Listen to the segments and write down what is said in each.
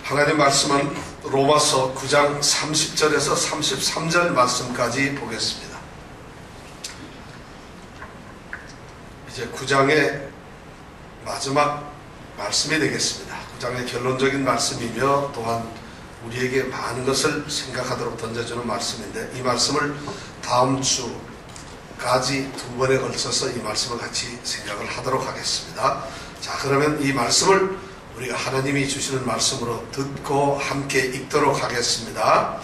하나님 말씀은 로마서 9장 30절에서 33절 말씀까지 보겠습니다. 이제 9장의 마지막 말씀이 되겠습니다. 9장의 결론적인 말씀이며 또한 우리에게 많은 것을 생각하도록 던져주는 말씀인데, 이 말씀을 다음 주까지 두 번에 걸쳐서 이 말씀을 같이 생각을 하도록 하겠습니다. 자, 그러면 이 말씀을 우리가 하나님이 주시는 말씀으로 듣고 함께 읽도록 하겠습니다.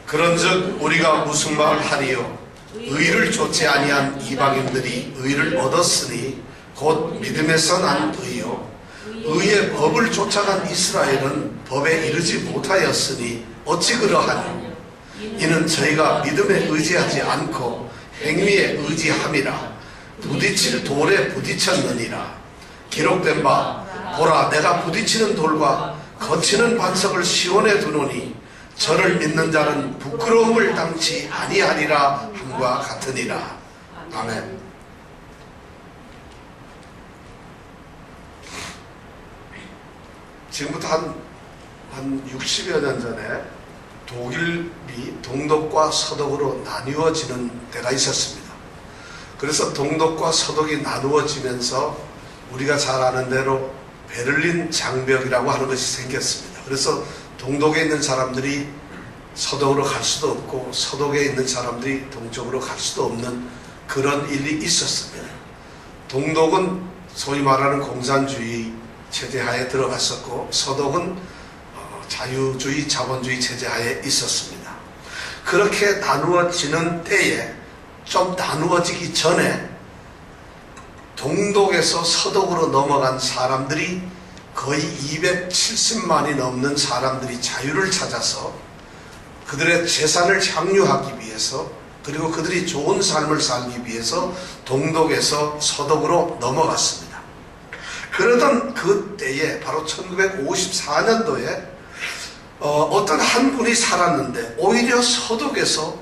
그런즉 우리가 무슨 말을 하리요? 의를 좇지 아니한 이방인들이 의를 얻었으니 곧 믿음에서 난 의요. 의의 법을 쫓아간 이스라엘은 법에 이르지 못하였으니 어찌 그러하니? 이는 저희가 믿음에 의지하지 않고 행위에 의지함이라. 부딪힐 돌에 부딪혔느니라. 기록된 바 보라, 내가 부딪히는 돌과 거치는 반석을 시온에 두노니 저를 믿는 자는 부끄러움을 당치 아니하리라 함과 같으니라. 아멘. 지금부터 한 60여 년 전에 독일이 동독과 서독으로 나뉘어지는 때가 있었습니다. 그래서 동독과 서독이 나누어지면서 우리가 잘 아는 대로 베를린 장벽이라고 하는 것이 생겼습니다. 그래서 동독에 있는 사람들이 서독으로 갈 수도 없고 서독에 있는 사람들이 동쪽으로 갈 수도 없는 그런 일이 있었습니다. 동독은 소위 말하는 공산주의 체제하에 들어갔었고 서독은 자유주의 자본주의 체제하에 있었습니다. 그렇게 나누어지는 때에, 좀 나누어지기 전에 동독에서 서독으로 넘어간 사람들이 거의 270만이 넘는 사람들이 자유를 찾아서 그들의 재산을 향유하기 위해서, 그리고 그들이 좋은 삶을 살기 위해서 동독에서 서독으로 넘어갔습니다. 그러던 그때에 바로 1954년도에 어떤 한 분이 살았는데 오히려 서독에서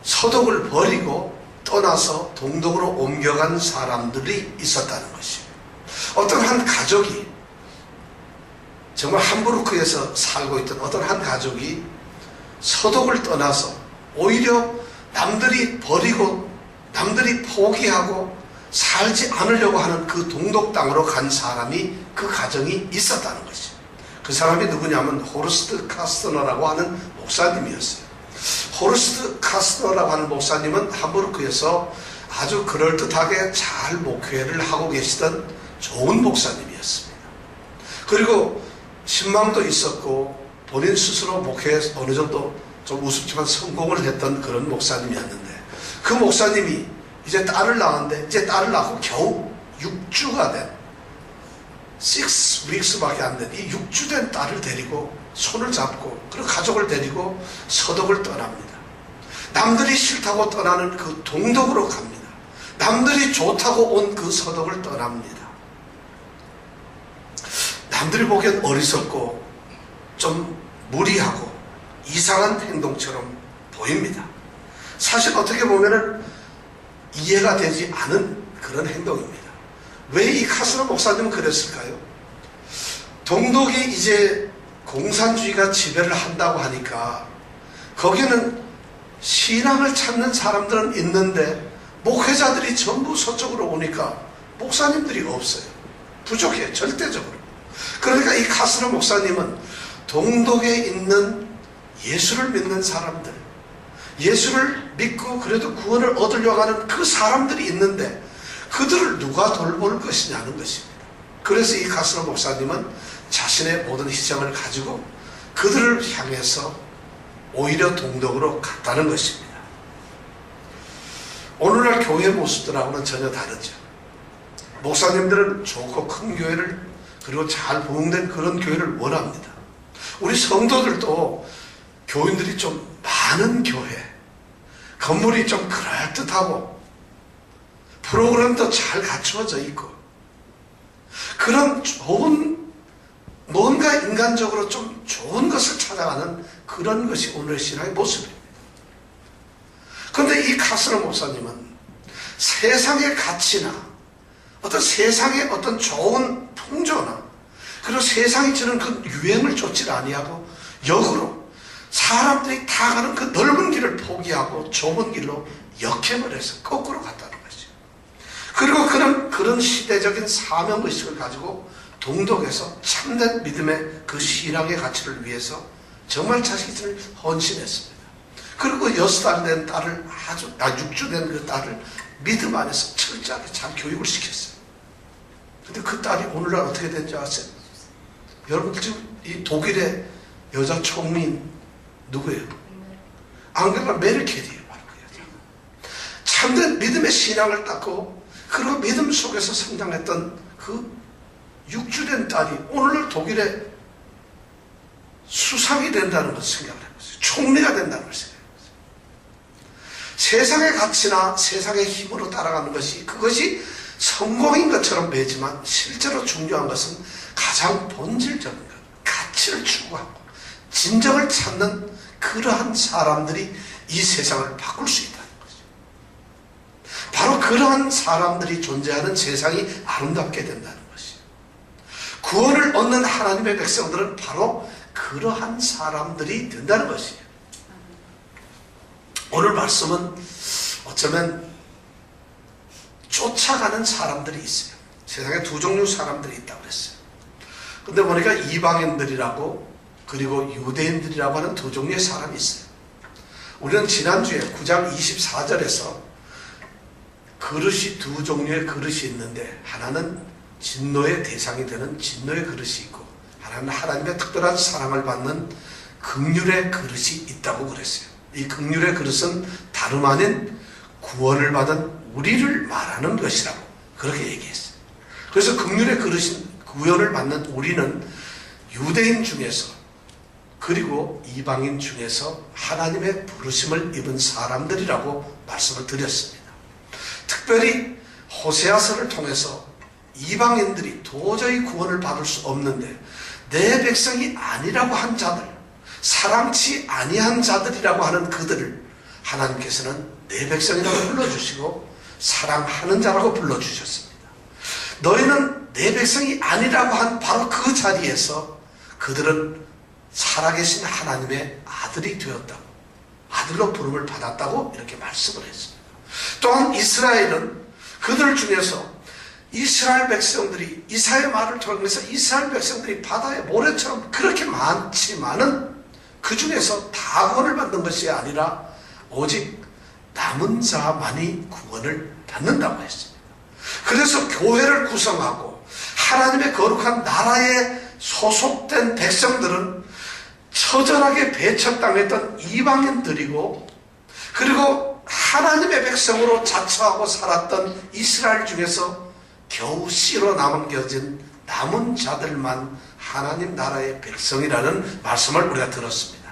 서독을 버리고 떠나서 동독으로 옮겨간 사람들이 있었다는 것입니다. 어떤 한 가족이, 정말 함부르크에서 살고 있던 어떤 한 가족이 서독을 떠나서 오히려 남들이 버리고 남들이 포기하고 살지 않으려고 하는 그 동독 땅으로 간 사람이, 그 가정이 있었다는 것이죠. 그 사람이 누구냐면 호르스트 카스터너라고 하는 목사님이었어요. 호르스트 카스터너라고 하는 목사님은 함부르크에서 아주 그럴듯하게 잘 목회를 하고 계시던 좋은 목사님이었습니다. 그리고 신망도 있었고 본인 스스로 목회에 어느 정도 좀 우습지만 성공을 했던 그런 목사님이었는데, 그 목사님이 이제 딸을 낳았는데, 이제 딸을 낳고 겨우 6주가 된, 6 weeks밖에 안 된 이 6주 된 딸을 데리고 손을 잡고, 그리고 가족을 데리고 서독을 떠납니다. 남들이 싫다고 떠나는 그 동독으로 갑니다. 남들이 좋다고 온 그 서독을 떠납니다. 남들이 보기엔 어리석고 좀 무리하고 이상한 행동처럼 보입니다. 사실 어떻게 보면은 이해가 되지 않은 그런 행동입니다. 왜 이 카스너 목사님은 그랬을까요? 동독이 이제 공산주의가 지배를 한다고 하니까 거기는 신앙을 찾는 사람들은 있는데 목회자들이 전부 서쪽으로 오니까 목사님들이 없어요. 부족해요, 절대적으로. 그러니까 이 카스너 목사님은 동독에 있는 예수를 믿는 사람들, 예수를 믿고 그래도 구원을 얻으려고 하는 그 사람들이 있는데 그들을 누가 돌볼 것이냐는 것입니다. 그래서 이 카스너 목사님은 자신의 모든 희생을 가지고 그들을 향해서 오히려 동독으로 갔다는 것입니다. 오늘날 교회 모습들하고는 전혀 다르죠. 목사님들은 좋고 큰 교회를, 그리고 잘 부흥된 그런 교회를 원합니다. 우리 성도들도 교인들이 좀 많은 교회, 건물이 좀 그럴듯하고 프로그램도 잘 갖추어져 있고 그런 좋은, 뭔가 인간적으로 좀 좋은 것을 찾아가는 그런 것이 오늘의 신앙의 모습입니다. 그런데 이 카스너 목사님은 세상의 가치나 어떤 세상의 어떤 좋은 풍조나 그리고 세상이 주는 그 유행을 쫓지 아니하고 역으로 사람들이 다 가는 그 넓은 길을 포기하고 좁은 길로 역행을 해서 거꾸로 갔다는 것이죠. 그리고 그런 시대적인 사명의식을 가지고 동독에서 참된 믿음의 그 신앙의 가치를 위해서 정말 자신을 헌신했습니다. 그리고 6살 된 딸을 6주 된 그 딸을 믿음 안에서 철저하게 잘 교육을 시켰어요. 근데 그 딸이 오늘날 어떻게 된지 아세요? 여러분들 지금 이 독일의 여자 총리인 누구예요? 앙겔라 메르켈이에요. 바로 그 여자. 참된 믿음의 신앙을 닦고 그리고 믿음 속에서 성장했던 그 6주 된 딸이 오늘날 독일의 수상이 된다는 것을 생각을 해보세요. 총리가 된다는 것을 생각해 보세요. 세상의 가치나 세상의 힘으로 따라가는 것이 그것이 성공인 것처럼 보이지만 실제로 중요한 것은 가장 본질적인 것, 가치를 추구하고 진정을 찾는 그러한 사람들이 이 세상을 바꿀 수 있다는 거죠. 바로 그러한 사람들이 존재하는 세상이 아름답게 된다는 것이에요. 구원을 얻는 하나님의 백성들은 바로 그러한 사람들이 된다는 것이에요. 오늘 말씀은 어쩌면 쫓아가는 사람들이 있어요. 세상에 두 종류 사람들이 있다고 그랬어요. 근데 보니까 이방인들이라고 그리고 유대인들이라고 하는 두 종류의 사람이 있어요. 우리는 지난주에 9장 24절에서 그릇이 두 종류의 그릇이 있는데 하나는 진노의 대상이 되는 진노의 그릇이 있고 하나는 하나님의 특별한 사랑을 받는 긍휼의 그릇이 있다고 그랬어요. 이 긍휼의 그릇은 다름 아닌 구원을 받은 우리를 말하는 것이라고 그렇게 얘기했어요. 그래서 긍휼의 그릇인 구원을 받는 우리는 유대인 중에서 그리고 이방인 중에서 하나님의 부르심을 입은 사람들이라고 말씀을 드렸습니다. 특별히 호세아서를 통해서 이방인들이 도저히 구원을 받을 수 없는데 내 백성이 아니라고 한 자들, 사랑치 아니한 자들이라고 하는 그들을 하나님께서는 내 백성이라고 불러주시고 사랑하는 자라고 불러주셨습니다. 너희는 내 백성이 아니라고 한 바로 그 자리에서 그들은 살아계신 하나님의 아들이 되었다고, 아들로 부름을 받았다고 이렇게 말씀을 했습니다. 또한 이스라엘은 그들 중에서 이스라엘 백성들이 이사야의 말을 통해서 이스라엘 백성들이 바다의 모래처럼 그렇게 많지만은 그 중에서 다 구원을 받는 것이 아니라 오직 남은 자만이 구원을 받는다고 했습니다. 그래서 교회를 구성하고 하나님의 거룩한 나라에 소속된 백성들은 처절하게 배척당했던 이방인들이고 그리고 하나님의 백성으로 자처하고 살았던 이스라엘 중에서 겨우 씨로 남겨진 남은 자들만 하나님 나라의 백성이라는 말씀을 우리가 들었습니다.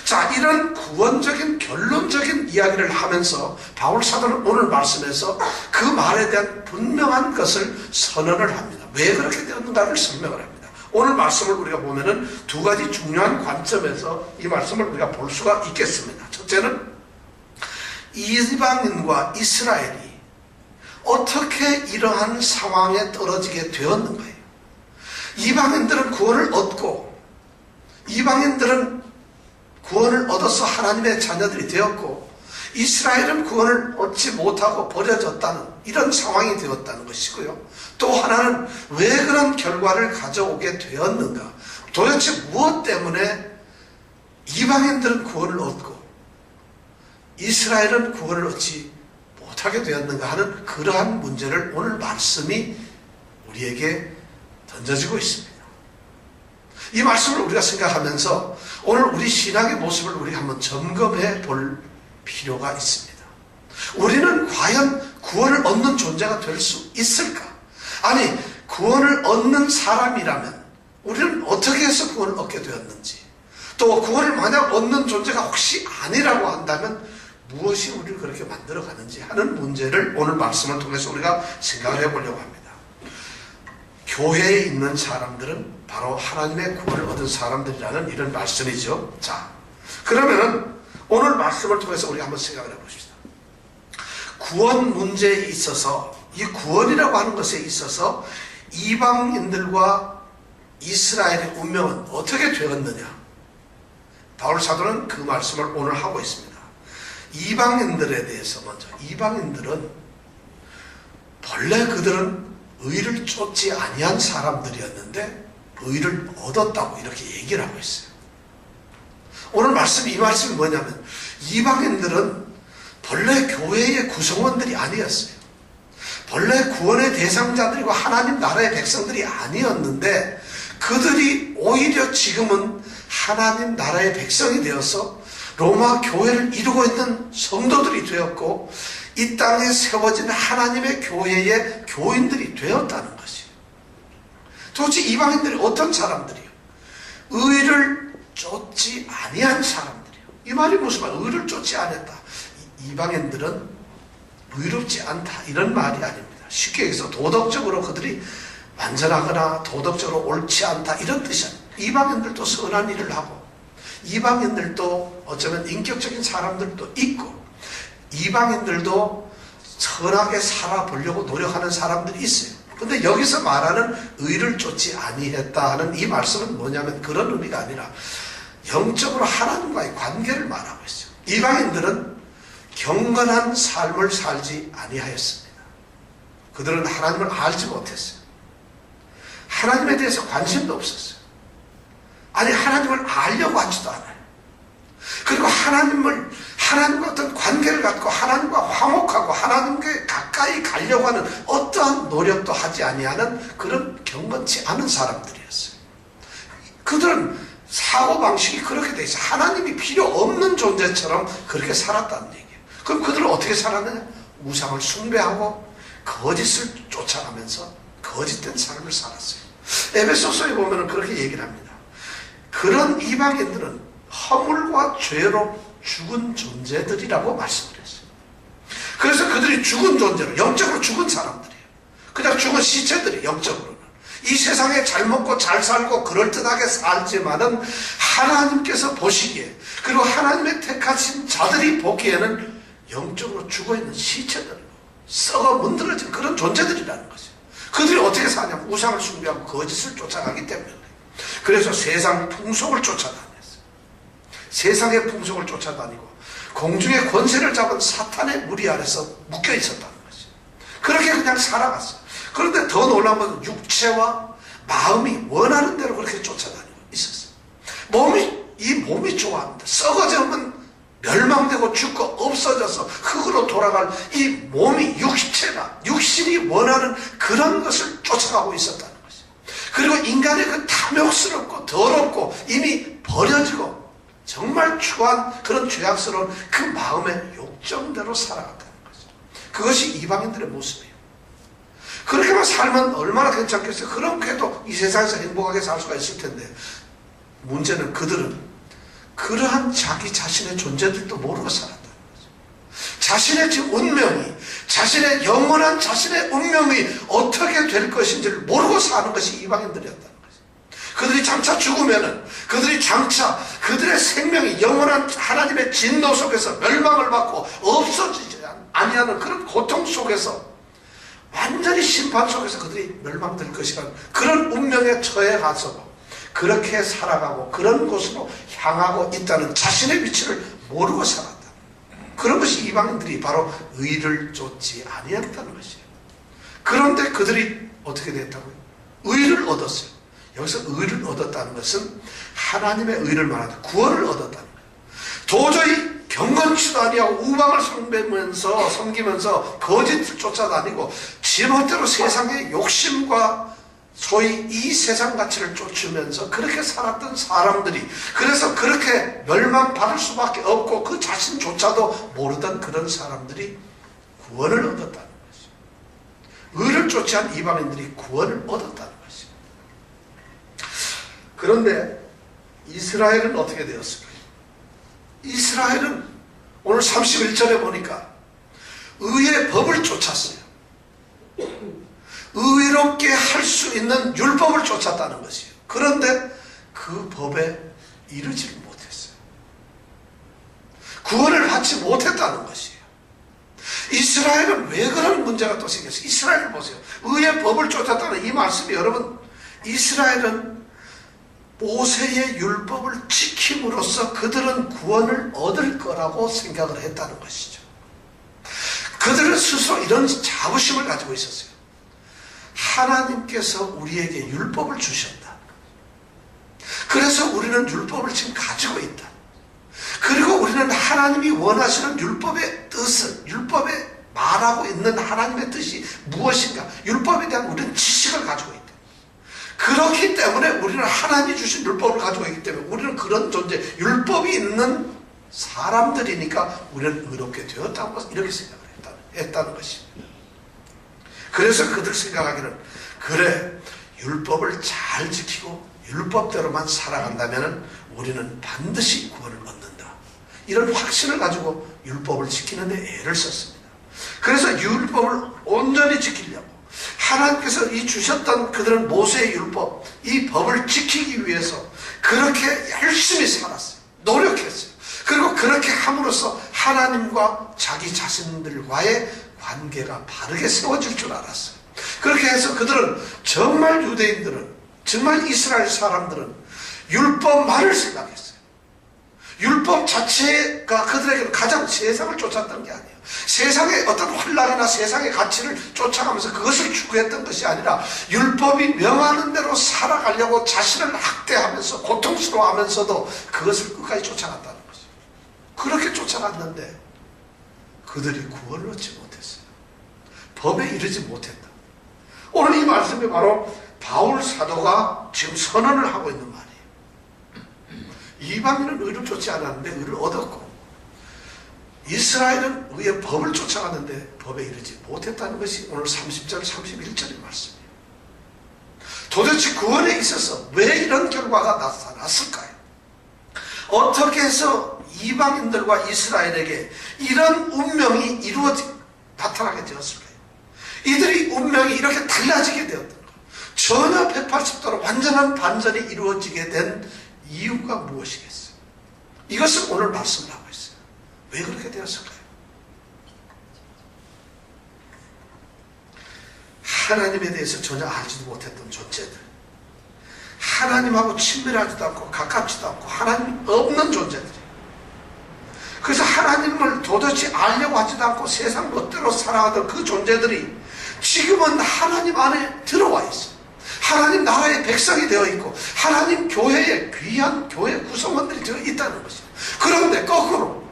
자, 이런 구원적인 결론적인 이야기를 하면서 바울 사도는 오늘 말씀에서 그 말에 대한 분명한 것을 선언을 합니다. 왜 그렇게 되었는가를 설명을 합니다. 오늘 말씀을 우리가 보면은 두 가지 중요한 관점에서 이 말씀을 우리가 볼 수가 있겠습니다. 첫째는 이방인과 이스라엘이 어떻게 이러한 상황에 떨어지게 되었는가요? 이방인들은 구원을 얻고 이방인들은 구원을 얻어서 하나님의 자녀들이 되었고 이스라엘은 구원을 얻지 못하고 버려졌다는 이런 상황이 되었다는 것이고요. 또 하나는 왜 그런 결과를 가져오게 되었는가? 도대체 무엇 때문에 이방인들은 구원을 얻고 이스라엘은 구원을 얻지 못하게 되었는가 하는 그러한 문제를 오늘 말씀이 우리에게 던져지고 있습니다. 이 말씀을 우리가 생각하면서 오늘 우리 신앙의 모습을 우리가 한번 점검해 볼 필요가 있습니다. 우리는 과연 구원을 얻는 존재가 될 수 있을까? 아니, 구원을 얻는 사람이라면 우리는 어떻게 해서 구원을 얻게 되었는지, 또 구원을 만약 얻는 존재가 혹시 아니라고 한다면 무엇이 우리를 그렇게 만들어가는지 하는 문제를 오늘 말씀을 통해서 우리가 생각을 해보려고 합니다. 교회에 있는 사람들은 바로 하나님의 구원을 얻은 사람들이라는 이런 말씀이죠. 자, 그러면은 오늘 말씀을 통해서 우리가 한번 생각을 해봅시다. 구원 문제에 있어서 이 구원이라고 하는 것에 있어서 이방인들과 이스라엘의 운명은 어떻게 되었느냐? 바울 사도는 그 말씀을 오늘 하고 있습니다. 이방인들에 대해서 먼저, 이방인들은 본래 그들은 의를 쫓지 아니한 사람들이었는데 의를 얻었다고 이렇게 얘기를 하고 있어요. 오늘 이 말씀이 뭐냐면 이방인들은 본래 교회의 구성원들이 아니었어요. 본래 구원의 대상자들이고 하나님 나라의 백성들이 아니었는데 그들이 오히려 지금은 하나님 나라의 백성이 되어서 로마 교회를 이루고 있는 성도들이 되었고 이 땅에 세워진 하나님의 교회의 교인들이 되었다는 것이에요. 도대체 이방인들이 어떤 사람들이에요? 의를 쫓지 아니한 사람들이에요. 이 말이 무슨 말? 의를 쫓지 않았다. 이방인들은 의롭지 않다 이런 말이 아닙니다. 쉽게 얘기해서 도덕적으로 그들이 완전하거나 도덕적으로 옳지 않다 이런 뜻이 아닙니다. 이방인들도 선한 일을 하고 이방인들도 어쩌면 인격적인 사람들도 있고 이방인들도 선하게 살아보려고 노력하는 사람들이 있어요. 근데 여기서 말하는 의를 쫓지 아니했다 하는 이 말씀은 뭐냐면 그런 의미가 아니라 영적으로 하나님과의 관계를 말하고 있어요. 이방인들은 경건한 삶을 살지 아니하였습니다. 그들은 하나님을 알지 못했어요. 하나님에 대해서 관심도 없었어요. 아니 하나님을 알려고 하지도 않아요. 그리고 하나님과 어떤 관계를 갖고 하나님과 화목하고 하나님께 가까이 가려고 하는 어떠한 노력도 하지 아니하는 그런 경건치 않은 사람들이었어요. 그들은 사고방식이 그렇게 돼 있어요. 하나님이 필요 없는 존재처럼 그렇게 살았다는 얘기예요. 그럼 그들은 어떻게 살았느냐? 우상을 숭배하고 거짓을 쫓아가면서 거짓된 삶을 살았어요. 에베소서에 보면 그렇게 얘기를 합니다. 그런 이방인들은 허물과 죄로 죽은 존재들이라고 말씀을 했어요. 그래서 그들이 죽은 존재로 영적으로 죽은 사람들이에요. 그냥 죽은 시체들이 영적으로는 이 세상에 잘 먹고 잘 살고 그럴듯하게 살지만은 하나님께서 보시기에 그리고 하나님의 택하신 자들이 보기에는 영적으로 죽어있는 시체들이고 썩어 문드러진 그런 존재들이라는 거죠. 그들이 어떻게 사냐면 우상을 숭배하고 거짓을 쫓아가기 때문에 그래서 세상 풍속을 쫓아다녔어요. 세상의 풍속을 쫓아다니고 공중의 권세를 잡은 사탄의 무리 아래서 묶여 있었다는 거죠. 그렇게 그냥 살아갔어요. 그런데 더 놀라운 것은 육체와 마음이 원하는 대로 그렇게 쫓아다니고 있었어요. 이 몸이 좋아합니다. 썩어지면 멸망되고 죽고 없어져서 흙으로 돌아갈 이 몸이 육신이 원하는 그런 것을 쫓아가고 있었다는 것이죠. 그리고 인간의 그 탐욕스럽고 더럽고 이미 버려지고 정말 추한 그런 죄악스러운 그 마음의 욕정대로 살아갔다는 거죠. 그것이 이방인들의 모습이에요. 그렇게만 살면 얼마나 괜찮겠어요. 그렇게도 이 세상에서 행복하게 살 수가 있을 텐데 문제는 그들은 그러한 자기 자신의 존재들도 모르고 살았다는 거죠. 자신의 지금 운명이 자신의 영원한 자신의 운명이 어떻게 될 것인지를 모르고 사는 것이 이방인들이었다는 거죠. 그들이 장차 죽으면은 그들이 장차 그들의 생명이 영원한 하나님의 진노 속에서 멸망을 받고 없어지지 아니하는 그런 고통 속에서 완전히 심판 속에서 그들이 멸망될 것이라는 그런 운명에 처해가서 그렇게 살아가고 그런 곳으로 향하고 있다는 자신의 위치를 모르고 살았다. 그런 것이 이방인들이 바로 의를 쫓지 아니했다는 것이에요. 그런데 그들이 어떻게 됐다고요? 의를 얻었어요. 여기서 의를 얻었다는 것은 하나님의 의를 말하는 구원을 얻었다는 거예요. 도저히 경건치도 아니하고 우방을 섬기면서 거짓을 쫓아다니고 지멋대로 세상의 욕심과 소위 이 세상 가치를 쫓으면서 그렇게 살았던 사람들이 그래서 그렇게 멸망받을 수밖에 없고 그 자신조차도 모르던 그런 사람들이 구원을 얻었다는 것이죠. 의를 쫓지 않은 이방인들이 구원을 얻었다는 것이죠. 그런데 이스라엘은 어떻게 되었을까요? 이스라엘은 오늘 31절에 보니까 의의 법을 쫓았어요. 의롭게 할 수 있는 율법을 쫓았다는 것이에요. 그런데 그 법에 이르지를 못했어요. 구원을 받지 못했다는 것이에요. 이스라엘은 왜 그런 문제가 또 생겼어요? 이스라엘을 보세요. 의의 법을 쫓았다는 이 말씀이 여러분 이스라엘은 모세의 율법을 지킴으로써 그들은 구원을 얻을 거라고 생각을 했다는 것이죠. 그들은 스스로 이런 자부심을 가지고 있었어요. 하나님께서 우리에게 율법을 주셨다. 그래서 우리는 율법을 지금 가지고 있다. 그리고 우리는 하나님이 원하시는 율법의 뜻을, 율법에 말하고 있는 하나님의 뜻이 무엇인가, 율법에 대한 우리는 지식을 가지고 있다. 그렇기 때문에 우리는 하나님이 주신 율법을 가지고 있기 때문에 우리는 그런 존재, 율법이 있는 사람들이니까 우리는 의롭게 되었다고 이렇게 생각을 했다는 것입니다. 그래서 그들 생각하기는, 그래, 율법을 잘 지키고 율법대로만 살아간다면 우리는 반드시 구원을 얻는다. 이런 확신을 가지고 율법을 지키는 데 애를 썼습니다. 그래서 율법을 온전히 지키려고 하나님께서 이 주셨던 그들은 모세의 율법, 이 법을 지키기 위해서 그렇게 열심히 살았어요. 노력했어요. 그리고 그렇게 함으로써 하나님과 자기 자신들과의 관계가 바르게 세워질 줄 알았어요. 그렇게 해서 그들은, 정말 유대인들은, 정말 이스라엘 사람들은 율법만을 생각했어요. 율법 자체가 그들에게는 가장 세상을 쫓았던 게 아니에요. 세상의 어떤 혼란이나 세상의 가치를 쫓아가면서 그것을 추구했던 것이 아니라 율법이 명하는 대로 살아가려고 자신을 학대하면서 고통스러워하면서도 그것을 끝까지 쫓아갔다는 거죠. 그렇게 쫓아갔는데 그들이 구원을 얻지 못했어요. 법에 이르지 못했다. 오늘 이 말씀이 바로 바울 사도가 지금 선언을 하고 있는 말이에요. 이방인은 의를 쫓지 않았는데 의를 얻었고, 이스라엘은 의의 법을 쫓아갔는데 법에 이르지 못했다는 것이 오늘 30절 31절의 말씀이에요. 도대체 구원에 있어서 왜 이런 결과가 나타났을까요? 어떻게 해서 이방인들과 이스라엘에게 이런 운명이 나타나게 되었을까요? 이들이 운명이 이렇게 달라지게 되었던 것, 전혀 180도로 완전한 반전이 이루어지게 된 이유가 무엇이겠어요? 이것을 오늘 말씀을 하고 있어요. 왜 그렇게 되었을까요? 하나님에 대해서 전혀 알지도 못했던 존재들, 하나님하고 친밀하지도 않고 가깝지도 않고 하나님 없는 존재들이, 그래서 하나님을 도대체 알려고 하지도 않고 세상 멋대로 살아가던 그 존재들이 지금은 하나님 안에 들어와 있어요. 하나님 나라의 백성이 되어 있고 하나님 교회의 귀한 교회 구성원들이 되어 있다는 것이에요. 그런데 거꾸로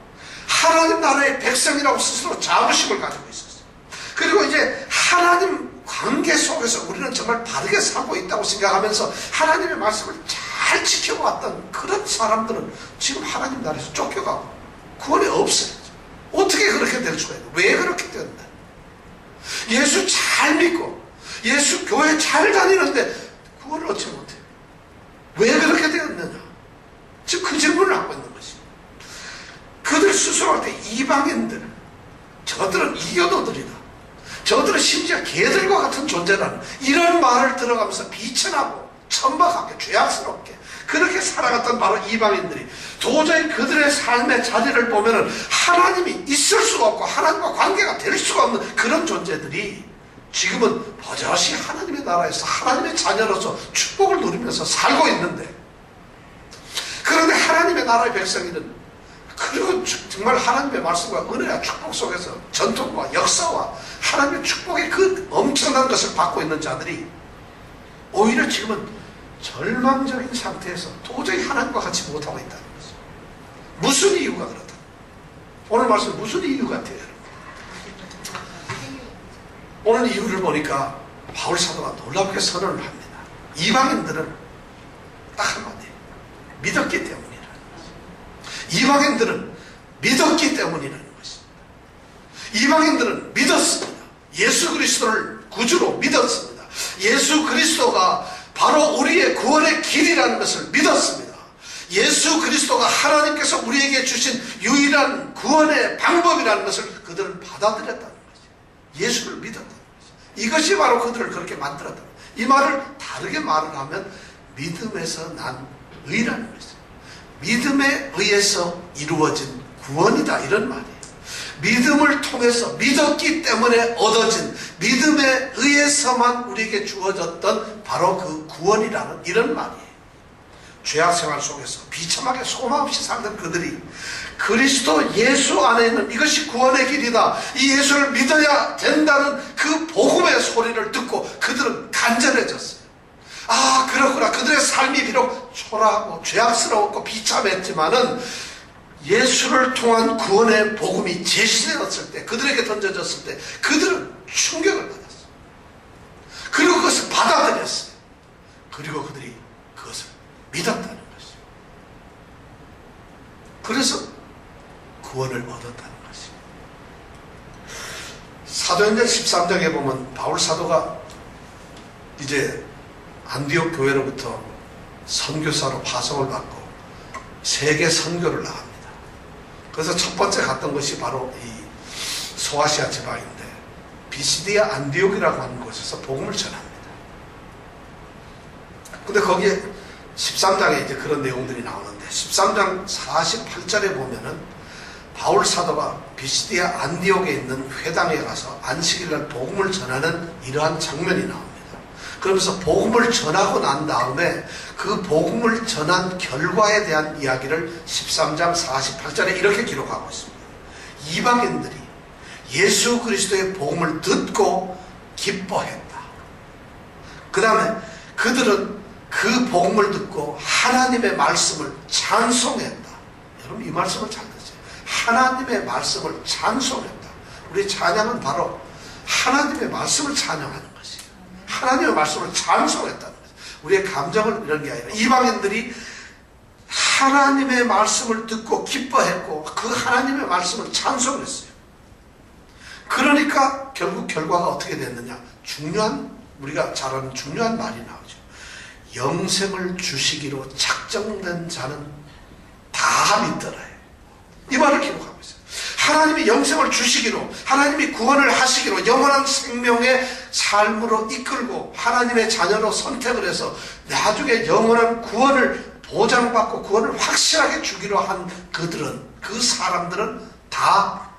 하나님 나라의 백성이라고 스스로 자부심을 가지고 있었어요. 그리고 이제 하나님 관계 속에서 우리는 정말 바르게 살고 있다고 생각하면서 하나님의 말씀을 잘 지켜왔던 그런 사람들은 지금 하나님 나라에서 쫓겨가고 구원이 없어요. 어떻게 그렇게 될 수가 있나? 왜 그렇게 됐나? 예수 잘 믿고 예수 교회 잘 다니는데 구원을 얻지 못해요. 왜 그렇게 되었느냐? 지금 그 질문을 하고 있는 것입니다. 그들 스스로한테 이방인들, 저들은 이교도들이다, 저들은 심지어 개들과 같은 존재라는 이런 말을 들어가면서 비천하고 천박하게 죄악스럽게 그렇게 살아갔던 바로 이방인들이 도저히 그들의 삶의 자리를 보면은 하나님이 있을 수가 없고 하나님과 관계가 될 수가 없는 그런 존재들이 지금은 버젓이 하나님의 나라에서 하나님의 자녀로서 축복을 누리면서 살고 있는데, 그런데 하나님의 나라의 백성이는, 그리고 정말 하나님의 말씀과 은혜와 축복 속에서 전통과 역사와 하나님의 축복의 그 엄청난 것을 받고 있는 자들이 오히려 지금은 절망적인 상태에서 도저히 하나님과 같이 못하고 있다는 거죠. 무슨 이유가 그렇다? 오늘 말씀 무슨 이유 같아요? 오늘 이유를 보니까 바울 사도가 놀랍게 선언을 합니다. 이방인들은 딱 한마디, 믿었기 때문이라는 것입니다. 이방인들은 믿었기 때문이라는 것입니다. 이방인들은 믿었습니다. 예수 그리스도를 구주로 믿었습니다. 예수 그리스도가 바로 우리의 구원의 길이라는 것을 믿었습니다. 예수 그리스도가 하나님께서 우리에게 주신 유일한 구원의 방법이라는 것을 그들은 받아들였다는 거죠. 예수를 믿었다는 거죠. 이것이 바로 그들을 그렇게 만들었다. 이 말을 다르게 말을 하면 믿음에서 난 의라는 것이죠. 믿음에 의해서 이루어진 구원이다, 이런 말이에요. 믿음을 통해서 믿었기 때문에 얻어진, 믿음에 의해서만 우리에게 주어졌던 바로 그 구원이라는 이런 말이에요. 죄악생활 속에서 비참하게 소망 없이 살던 그들이 그리스도 예수 안에 있는 이것이 구원의 길이다, 이 예수를 믿어야 된다는 그 복음의 소리를 듣고 그들은 간절해졌어요. 아, 그렇구나. 그들의 삶이 비록 초라하고 죄악스러웠고 비참했지만은 예수를 통한 구원의 복음이 제시되었을 때, 그들에게 던져졌을 때 그들은 충격을 받았어요. 그리고 그것을 받아들였어요. 그리고 그들이 그것을 믿었다는 것이죠. 그래서 구원을 얻었다는 것이죠. 사도행전 13장에 보면 바울 사도가 이제 안디옥 교회로부터 선교사로 파송을 받고 세계 선교를 나갑니다. 그래서 첫 번째 갔던 것이 바로 이 소아시아 지방인데 비시디아 안디옥이라고 하는 곳에서 복음을 전합니다. 근데 거기에 13장에 이제 그런 내용들이 나오는데 13장 48절에 보면은 바울 사도가 비시디아 안디옥에 있는 회당에 가서 안식일날 복음을 전하는 이러한 장면이 나옵니다. 그러면서 복음을 전하고 난 다음에 그 복음을 전한 결과에 대한 이야기를 13장 48절에 이렇게 기록하고 있습니다. 이방인들이 예수 그리스도의 복음을 듣고 기뻐했다. 그 다음에 그들은 그 복음을 듣고 하나님의 말씀을 찬송했다. 여러분 이 말씀을 잘 듣세요. 하나님의 말씀을 찬송했다. 우리 찬양은 바로 하나님의 말씀을 찬양하는 것이에요. 하나님의 말씀을 찬송했다는 거죠. 우리의 감정을 이런 게 아니라 이방인들이 하나님의 말씀을 듣고 기뻐했고 그 하나님의 말씀을 찬송했어요. 그러니까 결국 결과가 어떻게 됐느냐, 우리가 잘 아는 중요한 말이 나오죠. 영생을 주시기로 작정된 자는 다 믿더라. 이 말을 기록하고 있어요. 하나님이 영생을 주시기로, 하나님이 구원을 하시기로, 영원한 생명의 삶으로 이끌고 하나님의 자녀로 선택을 해서 나중에 영원한 구원을 보장받고 구원을 확실하게 주기로 한 그 사람들은 다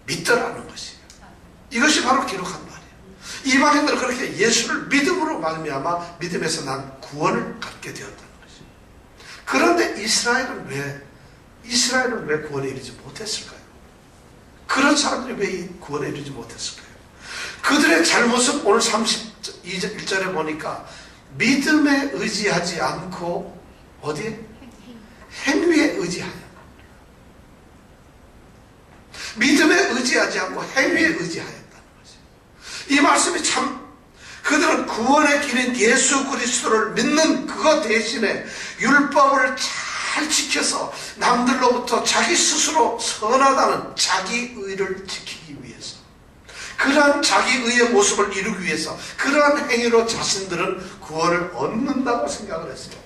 믿더라는 것이에요. 이것이 바로 기록한 말이에요. 이방인들은 그렇게 예수를 믿음으로 말미암아 믿음에서 난 구원을 갖게 되었다는 것이에요. 그런데 이스라엘은 왜 구원에 이르지 못했을까요? 그런 사람들이 왜 이 구원에 이르지 못했을까요? 그들의 잘못은 오늘 31절에 보니까 믿음에 의지하지 않고 어디에? 행위에 의지하여. 믿음에 의지하지 않고 행위에 의지하였다는 것이에요. 이 말씀이 참, 그들은 구원의 길인 예수 그리스도를 믿는 그것 대신에 율법을 잘 지켜서 남들로부터 자기 스스로 선하다는 자기의를 지키기 위해서, 그러한 자기의의 모습을 이루기 위해서 그러한 행위로 자신들은 구원을 얻는다고 생각을 했어요.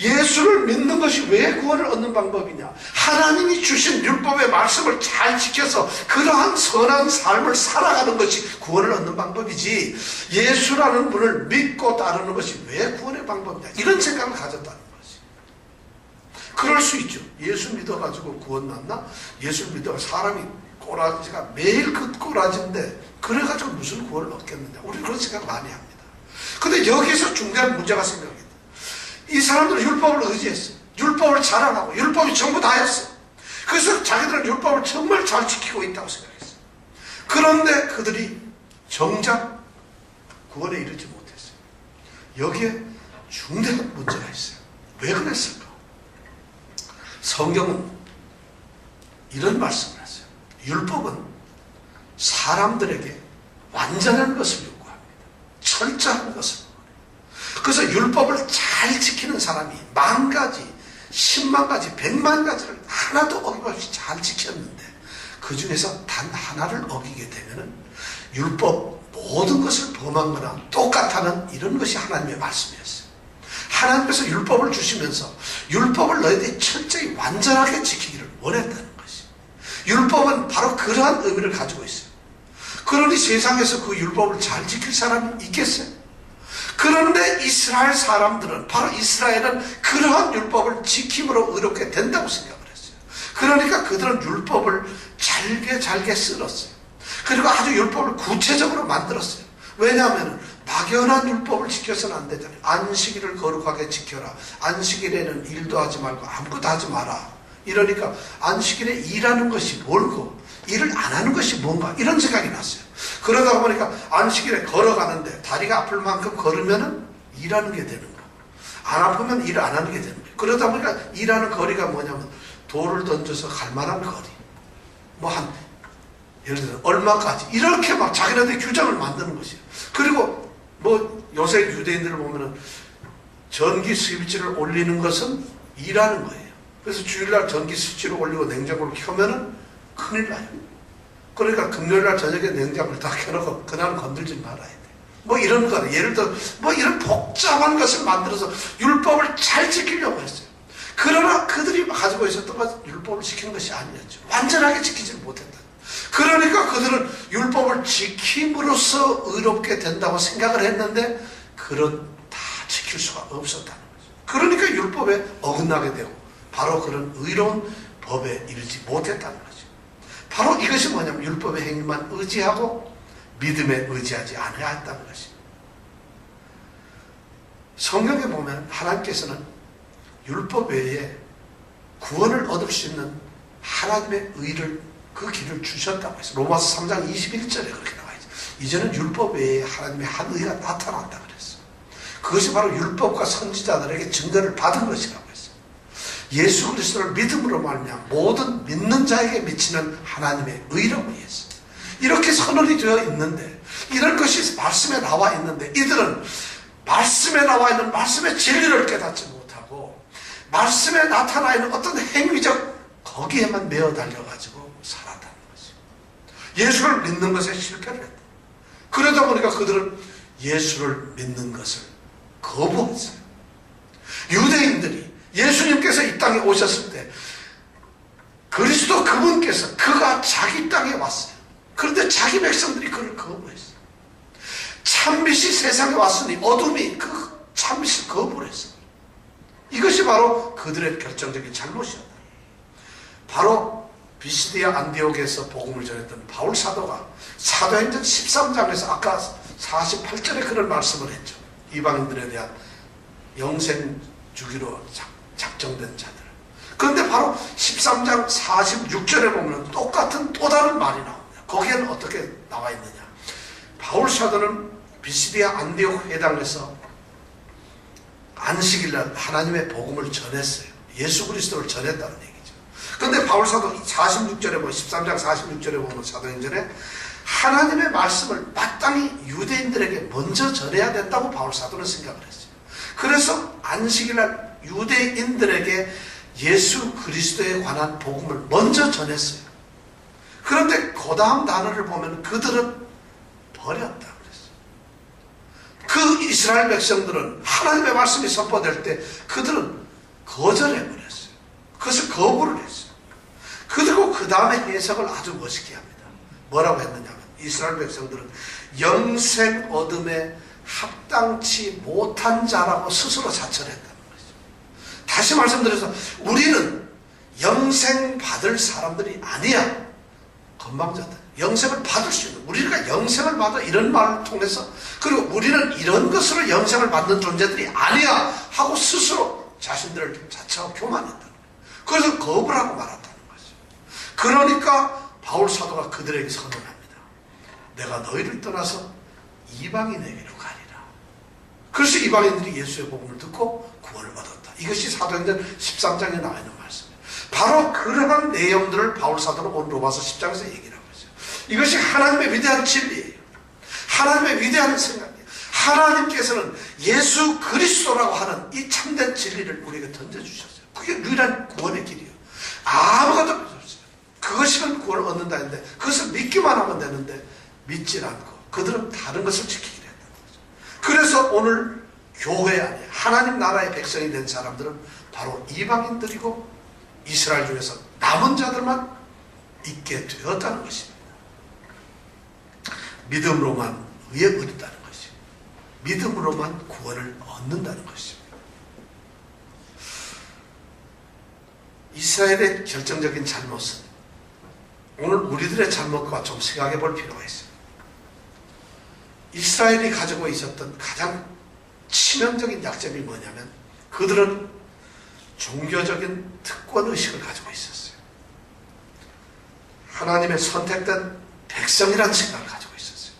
예수를 믿는 것이 왜 구원을 얻는 방법이냐? 하나님이 주신 율법의 말씀을 잘 지켜서 그러한 선한 삶을 살아가는 것이 구원을 얻는 방법이지, 예수라는 분을 믿고 따르는 것이 왜 구원의 방법이냐, 이런 생각을 가졌다는 거지. 그럴 수 있죠. 예수 믿어가지고 구원 났나? 예수 믿어 사람이 꼬라지가 매일 그 꼬라지인데 그래가지고 무슨 구원을 얻겠느냐, 우리 그런 생각 많이 합니다. 근데 여기서 중요한 문제가 생깁니다. 이 사람들은 율법을 의지했어요. 율법을 자랑하고 율법이 전부 다였어요. 그래서 자기들은 율법을 정말 잘 지키고 있다고 생각했어요. 그런데 그들이 정작 구원에 이르지 못했어요. 여기에 중대한 문제가 있어요. 왜 그랬을까? 성경은 이런 말씀을 했어요. 율법은 사람들에게 완전한 것을 요구합니다. 철저한 것을. 그래서 율법을 잘 지키는 사람이 10,000가지, 100,000가지, 100,000가지를 하나도 어김없이 잘 지켰는데 그 중에서 단 하나를 어기게 되면은 율법 모든 것을 범한 거나 똑같다는 이런 것이 하나님의 말씀이었어요. 하나님께서 율법을 주시면서 율법을 너희들이 철저히 완전하게 지키기를 원했다는 것이, 율법은 바로 그러한 의미를 가지고 있어요. 그러니 세상에서 그 율법을 잘 지킬 사람이 있겠어요? 그런데 이스라엘 사람들은, 바로 이스라엘은 그러한 율법을 지킴으로 의롭게 된다고 생각을 했어요. 그러니까 그들은 율법을 잘게 쓸었어요. 그리고 아주 율법을 구체적으로 만들었어요. 왜냐하면 막연한 율법을 지켜서는 안 되잖아요. 안식일을 거룩하게 지켜라. 안식일에는 일도 하지 말고 아무것도 하지 마라. 이러니까 안식일에 일하는 것이 뭘고 일을 안 하는 것이 뭔가 이런 생각이 났어요. 그러다 보니까 안식일에 걸어가는데 다리가 아플 만큼 걸으면은 일하는 게 되는 거예요. 안 아프면 일 안 하는 게 되는 거예요. 그러다 보니까 일하는 거리가 뭐냐면 돌을 던져서 갈 만한 거리. 뭐 한 예를 들어 얼마까지 이렇게 막 자기네들 규정을 만드는 것이에요. 그리고 뭐 요새 유대인들을 보면은 전기 스위치를 올리는 것은 일하는 거예요. 그래서 주일날 전기 스위치를 올리고 냉장고를 켜면은 큰일 나요. 그러니까 금요일날 저녁에 냉장고를 다 켜놓고 그날 건들지 말아야 돼. 뭐 이런 거 예를 들어 뭐 이런 복잡한 것을 만들어서 율법을 잘 지키려고 했어요. 그러나 그들이 가지고 있었던 것은 율법을 지키는 것이 아니었죠. 완전하게 지키지 못했다. 그러니까 그들은 율법을 지킴으로써 의롭게 된다고 생각을 했는데 그런 다 지킬 수가 없었다는 거죠. 그러니까 율법에 어긋나게 되고 바로 그런 의로운 법에 이르지 못했다는 거죠. 바로 이것이 뭐냐면 율법의 행위만 의지하고 믿음에 의지하지 않아야 했다는 것입니다. 성경에 보면 하나님께서는 율법 외에 구원을 얻을 수 있는 하나님의 의를 그 길을 주셨다고 해서 로마서 3장 21절에 그렇게 나와 있죠. 이제는 율법 외에 하나님의 한 의가 나타났다 그랬어요. 그것이 바로 율법과 선지자들에게 증거를 받은 것이라고 했어요. 예수 그리스도를 믿음으로 말미암아 모든 믿는 자에게 미치는 하나님의 의라고 했어요. 이렇게 선언이 되어 있는데 이런 것이 말씀에 나와 있는데 이들은 말씀에 나와 있는 말씀의 진리를 깨닫지 못하고 말씀에 나타나 있는 어떤 행위적 거기에만 매어 달려가지고 살았다는 거죠. 예수를 믿는 것에 실패를 했다. 그러다 보니까 그들은 예수를 믿는 것을 거부했어요. 유대인들이 예수님께서 이 땅에 오셨을 때 그리스도 그분께서 그가 자기 땅에 왔어요. 그런데 자기 백성들이 그를 거부했어요. 참빛이 세상에 왔으니 어둠이 그 참빛을 거부를 했어요. 이것이 바로 그들의 결정적인 잘못이었다. 바로 비시디아 안디옥에서 복음을 전했던 바울 사도가 사도행전 13장에서 아까 48절에 그런 말씀을 했죠. 이방인들에 대한 영생 주기로 작정된 자들. 그런데 바로 13장 46절에 보면 똑같은 또 다른 말이 나옵니다. 거기에는 어떻게 나와 있느냐. 바울 사도는 비시디아 안디옥 회당에서 안식일날 하나님의 복음을 전했어요. 예수 그리스도를 전했다는 얘기죠. 그런데 바울 사도 46절에 보면 13장 46절에 보면 사도행전에 하나님의 말씀을 마땅히 유대인들에게 먼저 전해야 된다고 바울 사도는 생각을 했어요. 그래서 안식일날 유대인들에게 예수 그리스도에 관한 복음을 먼저 전했어요. 그런데 그 다음 단어를 보면 그들은 버렸다 그랬어요. 그 이스라엘 백성들은 하나님의 말씀이 선포될 때 그들은 거절해버렸어요. 그것을 거부를 했어요. 그리고 그 다음에 해석을 아주 멋있게 합니다. 뭐라고 했느냐면 이스라엘 백성들은 영생 얻음에 합당치 못한 자라고 스스로 자처했다는 거죠. 다시 말씀드려서 우리는 영생 받을 사람들이 아니야. 건방졌다. 영생을 받을 수 있는 우리가 영생을 받아 이런 말을 통해서 그리고 우리는 이런 것으로 영생을 받는 존재들이 아니야 하고 스스로 자신들을 자처하고 교만했다는 거예요. 그래서 거부를 하고 말았다는 거죠. 그러니까 바울 사도가 그들에게 선언합니다. 내가 너희를 떠나서 이방인에게로 가리라. 그래서 이방인들이 예수의 복음을 듣고 구원을 얻었다. 이것이 사도행전 13장에 나와 있는 말씀이에요. 바로 그러한 내용들을 바울 사도는 오늘 로마서 10장에서 얘기를 하고 있어요. 이것이 하나님의 위대한 진리예요. 하나님의 위대한 생각이에요. 하나님께서는 예수 그리스도라고 하는 이 참된 진리를 우리에게 던져주셨어요. 그게 유일한 구원의 길이에요. 아무것도 필요 없어요. 그것이면 구원을 얻는다 했는데 그것을 믿기만 하면 되는데 믿질 않고 그들은 다른 것을 지키기로 했다는 거죠. 그래서 오늘 교회 안에 하나님 나라의 백성이 된 사람들은 바로 이방인들이고 이스라엘 중에서 남은 자들만 있게 되었다는 것입니다. 믿음으로만 의에 얻는다는 것입니다. 믿음으로만 구원을 얻는다는 것입니다. 이스라엘의 결정적인 잘못은 오늘 우리들의 잘못과 좀 생각해 볼 필요가 있습니다. 이스라엘이 가지고 있었던 가장 치명적인 약점이 뭐냐면 그들은 종교적인 특권의식을 가지고 있었어요. 하나님의 선택된 백성이라는 생각을 가지고 있었어요.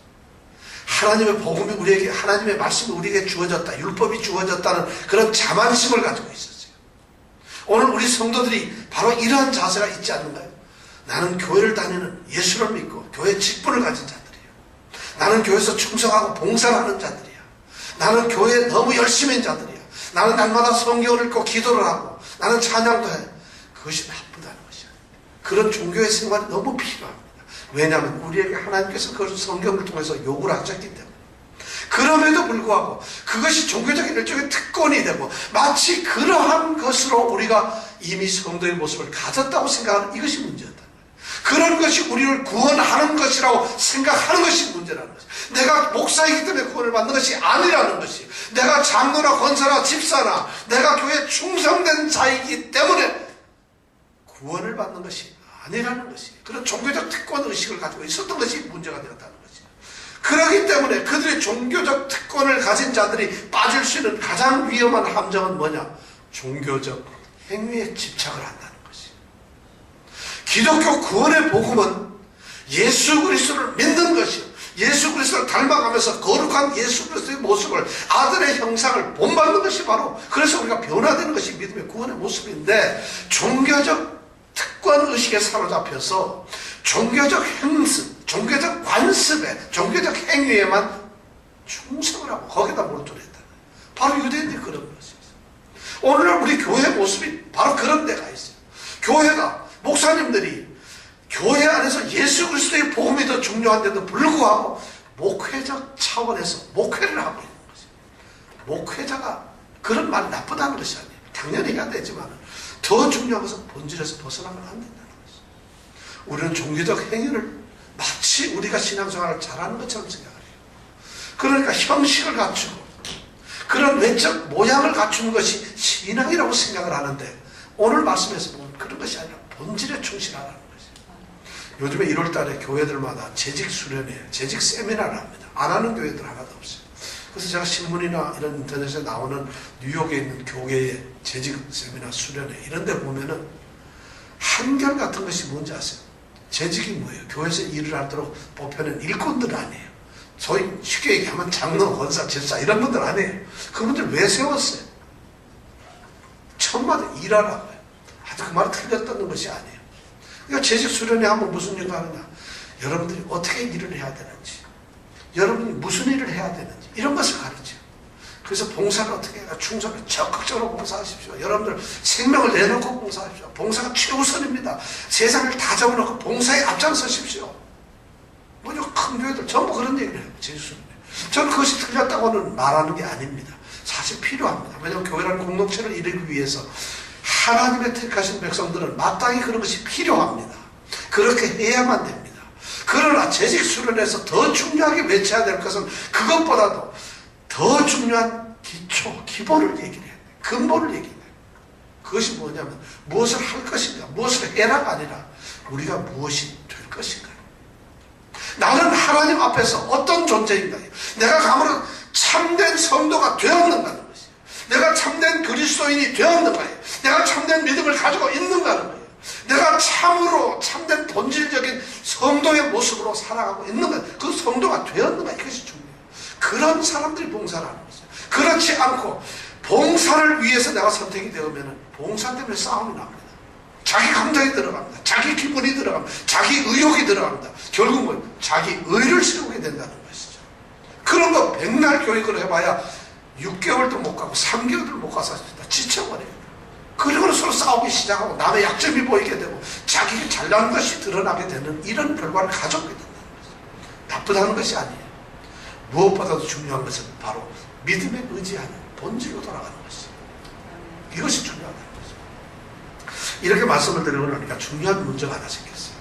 하나님의 복음이 우리에게, 하나님의 말씀이 우리에게 주어졌다, 율법이 주어졌다는 그런 자만심을 가지고 있었어요. 오늘 우리 성도들이 바로 이러한 자세가 있지 않는가요? 나는 교회를 다니는, 예수를 믿고 교회 직분을 가진 자들이에요. 나는 교회에서 충성하고 봉사를 하는 자들이야. 나는 교회에 너무 열심인 자들이야. 나는 날마다 성경을 읽고 기도를 하고 나는 찬양도 해. 그것이 나쁘다는 것이야. 그런 종교의 생활이 너무 필요합니다. 왜냐하면 우리에게 하나님께서 그것을 성경을 통해서 요구를 하셨기 때문에. 그럼에도 불구하고 그것이 종교적인 일종의 특권이 되고 마치 그러한 것으로 우리가 이미 성도의 모습을 가졌다고 생각하는 이것이 문제였다. 그런 것이 우리를 구원하는 것이라고 생각하는 것이 문제라는 것이. 내가 목사이기 때문에 구원을 받는 것이 아니라는 것이. 내가 장로나 권사나 집사나 내가 교회에 충성된 자이기 때문에 구원을 받는 것이 아니라는 것이. 그런 종교적 특권 의식을 가지고 있었던 것이 문제가 되었다는 것이. 그렇기 때문에 그들의 종교적 특권을 가진 자들이 빠질 수 있는 가장 위험한 함정은 뭐냐? 종교적 행위에 집착을 한다는 것이. 기독교 구원의 복음은 예수 그리스도를 믿는 것이요, 예수 그리스도를 닮아가면서 거룩한 예수 그리스도의 모습을, 아들의 형상을 본받는 것이 바로, 그래서 우리가 변화되는 것이 믿음의 구원의 모습인데, 종교적 특권 의식에 사로잡혀서 종교적 행습, 종교적 관습에, 종교적 행위에만 충성을 하고 거기다 몰두했다. 바로 유대인들이 그런 것이죠. 오늘날 우리 교회 모습이 바로 그런 데가 있어요. 교회가, 목사님들이 교회 안에서 예수 그리스도의 복음이 더 중요한데도 불구하고 목회적 차원에서 목회를 하고 있는 거죠. 목회자가 그런 말 나쁘다는 것이 아니에요. 당연히 해야 되지만 더 중요한 것은 본질에서 벗어나면 안 된다는 것이죠. 우리는 종교적 행위를 마치 우리가 신앙생활을 잘하는 것처럼 생각을 해요. 그러니까 형식을 갖추고 그런 외적 모양을 갖추는 것이 신앙이라고 생각을 하는데, 오늘 말씀에서 보면 그런 것이 아니라 본질에 충실하라는 것이에요. 요즘에 1월달에 교회들마다 재직 수련회, 재직 세미나를 합니다. 안 하는 교회들 하나도 없어요. 그래서 제가 신문이나 이런 인터넷에 나오는 뉴욕에 있는 교회의 재직 세미나 수련회 이런 데 보면은 한결같은 것이 뭔지 아세요? 재직이 뭐예요? 교회에서 일을 하도록 뽑혀낸 일꾼들 아니에요. 소위 쉽게 얘기하면 장로, 권사, 집사 이런 분들 아니에요. 그분들 왜 세웠어요? 천마다 일하라고요. 아주 그 말이 틀렸다는 것이 아니에요. 그러니까 재직 수련회 하면 무슨 일을 하느냐? 여러분들이 어떻게 일을 해야 되는지, 여러분이 무슨 일을 해야 되는지 이런 것을 가르쳐요. 그래서 봉사를 어떻게 해야, 충성을 적극적으로 봉사하십시오. 여러분들 생명을 내놓고 봉사하십시오. 봉사가 최우선입니다. 세상을 다 접어놓고 봉사에 앞장서십시오. 뭐죠? 큰 교회들 전부 그런 얘기를 해요. 재수수련회. 저는 그것이 틀렸다고는 말하는 게 아닙니다. 사실 필요합니다. 왜냐하면 교회라는 공동체를 이루기 위해서 하나님의 택하신 백성들은 마땅히 그런 것이 필요합니다. 그렇게 해야만 됩니다. 그러나 재직 수련에서 더 중요하게 외쳐야 될 것은 그것보다도 더 중요한 기초, 기본을 얘기를 해야 돼요. 근본을 얘기해야 돼요. 그것이 뭐냐면 무엇을 할 것인가, 무엇을 해라가 아니라 우리가 무엇이 될 것인가. 나는 하나님 앞에서 어떤 존재인가, 내가 가면 참된 성도가 되었는가는 것이에요. 내가 참된 그리스도인이 되었는가요? 내가 참된 믿음을 가지고 있는가는 거예요. 내가 참으로 참된 본질적인 성도의 모습으로 살아가고 있는가, 그 성도가 되었는가, 이것이 중요해요. 그런 사람들이 봉사를 하는 거죠. 그렇지 않고 봉사를 위해서 내가 선택이 되면 봉사 때문에 싸움이 납니다. 자기 감정이 들어갑니다. 자기 기분이 들어갑니다. 자기 의욕이 들어갑니다. 결국은 자기 의를 세우게 된다는 것이죠. 그런 거 백날 교육을 해봐야 6개월도 못 가고 3개월도 못 가서 지쳐버려요. 그리고 서로 싸우기 시작하고 남의 약점이 보이게 되고 자기가 잘난 것이 드러나게 되는 이런 결과를 가져오게 된다는 것이죠. 나쁘다는 것이 아니에요. 무엇보다도 중요한 것은 바로 믿음에 의지하는 본질로 돌아가는 것이죠. 이것이 중요하다는 거죠. 이렇게 말씀을 드리고 나니까 중요한 문제가 하나 생겼어요.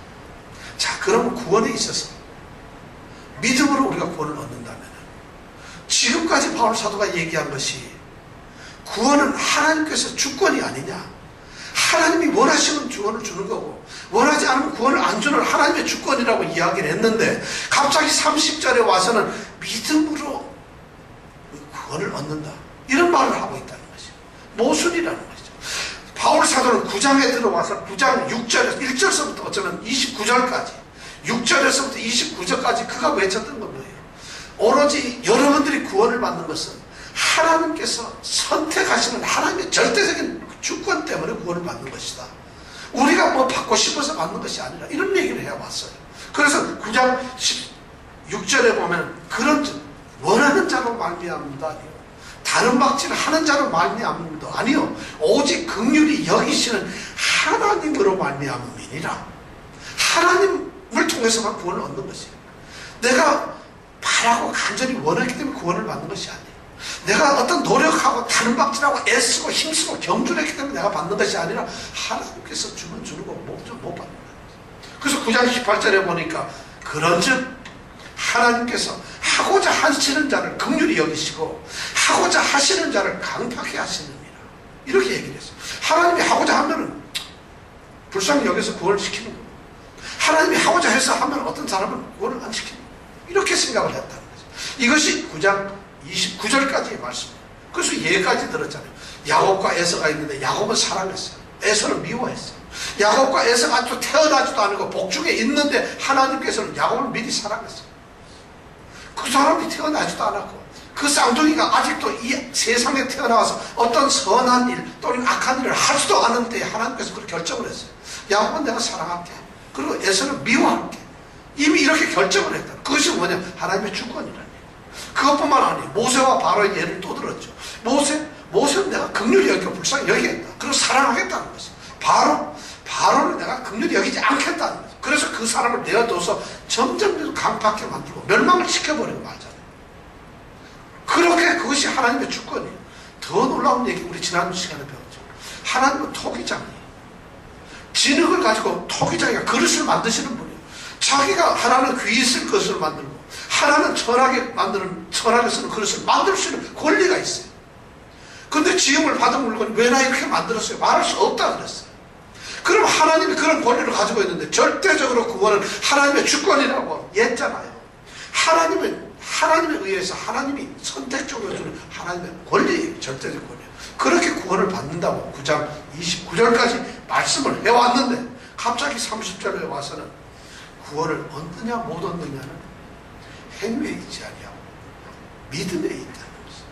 자, 그러면 구원에 있어서 믿음으로 우리가 구원을 얻는다면 지금까지 바울 사도가 얘기한 것이 구원은 하나님께서 주권이 아니냐, 하나님이 원하시면 구원을 주는 거고 원하지 않으면 구원을 안 주는 하나님의 주권이라고 이야기를 했는데 갑자기 30절에 와서는 믿음으로 구원을 얻는다. 이런 말을 하고 있다는 것이죠. 모순이라는 것이죠. 바울 사도는 9장에 들어와서 9장 6절에서 1절서부터 어쩌면 29절까지 6절에서부터 29절까지 그가 외쳤던 건 뭐예요? 오로지 여러분들이 구원을 받는 것은 하나님께서 선택하시는 하나님의 절대적인 주권 때문에 구원을 받는 것이다. 우리가 뭐 받고 싶어서 받는 것이 아니라 이런 얘기를 해왔어요. 그래서 9장 16절에 보면 그런 원하는 자로 말미암는다 아니요, 다른 박질을 하는 자로 말미암는다 아니요, 오직 긍휼히 여기시는 하나님으로 말미암음이니라. 하나님을 통해서만 구원을 얻는 것이에요. 내가 바라고 간절히 원했기 때문에 구원을 받는 것이 아니에요. 내가 어떤 노력하고 다른 박질하고 애쓰고 힘쓰고 경주했기 때문에 내가 받는 것이 아니라 하나님께서 주면 주는 거 못 받는 거예요. 그래서 9장 18절에 보니까 그런즉 하나님께서 하고자 하시는 자를 긍휼히 여기시고 하고자 하시는 자를 강팍히 하시느니라. 이렇게 얘기를 했어요. 하나님이 하고자 하면은 불쌍히 여기서 구원을 시키는 거예요. 하나님이 하고자 해서 하면 어떤 사람은 구원을 안 시키는 거예요. 이렇게 생각을 했다는 거죠. 이것이 9장 29절까지의 말씀이에요. 그래서 예까지 들었잖아요. 야곱과 에서가 있는데 야곱은 사랑했어요. 에서는 미워했어요. 야곱과 에서가 아직도 태어나지도 않고 복중에 있는데 하나님께서는 야곱을 미리 사랑했어요. 그 사람이 태어나지도 않았고 그 쌍둥이가 아직도 이 세상에 태어나와서 어떤 선한 일 또는 악한 일을 하지도 않은데 하나님께서 그렇게 결정을 했어요. 야곱은 내가 사랑할게. 그리고 에서는 미워할게. 이미 이렇게 결정을 했다. 그것이 뭐냐? 하나님의 주권이라는 얘기예요. 그것뿐만 아니에요. 모세와 바로의 예를 또 들었죠. 모세는 내가 긍휼히 여기고 불쌍히 여기겠다. 그리고 사랑하겠다는 것이에요. 바로는 내가 긍휼히 여기지 않겠다는 거죠. 그래서 그 사람을 내어둬서 점점 강팍하게 만들고 멸망을 시켜버리고 말잖아요. 그렇게 그것이 하나님의 주권이에요. 더 놀라운 얘기 우리 지난 시간에 배웠죠. 하나님은 토기장이에요. 진흙을 가지고 토기장이가 그릇을 만드시는 분이에요. 자기가 하나는 귀 있을 것을 만들고 하나는 천하게 쓰는 그릇을 만들 수 있는 권리가 있어요. 근데 지음을 받은 물건이 왜 나 이렇게 만들었어요? 말할 수 없다 그랬어요. 그럼 하나님이 그런 권리를 가지고 있는데 절대적으로 구원은 하나님의 주권이라고 했잖아요. 하나님에 의해서 하나님이 선택적으로 주는 하나님의 권리, 절대적 권리. 그렇게 구원을 받는다고 9장 29절까지 말씀을 해왔는데 갑자기 30절에 와서는 구원을 얻느냐 못 얻느냐는 행위에 있지 아니하고 믿음에 있다는 것이죠.